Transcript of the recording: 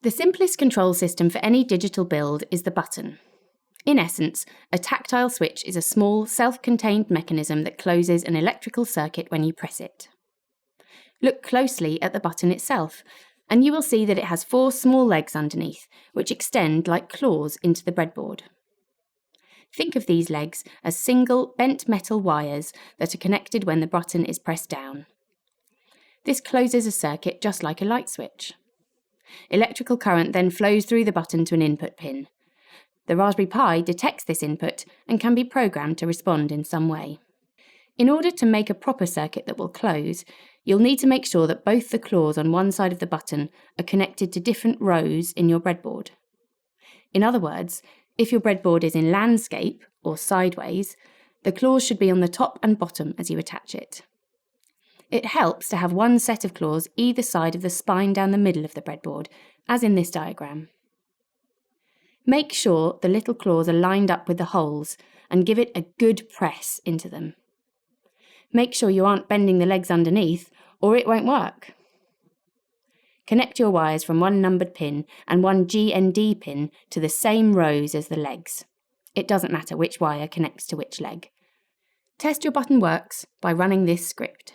The simplest control system for any digital build is the button. In essence, a tactile switch is a small, self-contained mechanism that closes an electrical circuit when you press it. Look closely at the button itself, and you will see that it has 4 small legs underneath, which extend like claws into the breadboard. Think of these legs as single bent metal wires that are connected when the button is pressed down. This closes a circuit just like a light switch. Electrical current then flows through the button to an input pin. The Raspberry Pi detects this input and can be programmed to respond in some way. In order to make a proper circuit that will close, you'll need to make sure that both the claws on one side of the button are connected to different rows in your breadboard. In other words, if your breadboard is in landscape, or sideways, the claws should be on the top and bottom as you attach it. It helps to have one set of claws either side of the spine down the middle of the breadboard, as in this diagram. Make sure the little claws are lined up with the holes and give it a good press into them. Make sure you aren't bending the legs underneath, or it won't work. Connect your wires from one numbered pin and one GND pin to the same rows as the legs. It doesn't matter which wire connects to which leg. Test your button works by running this script.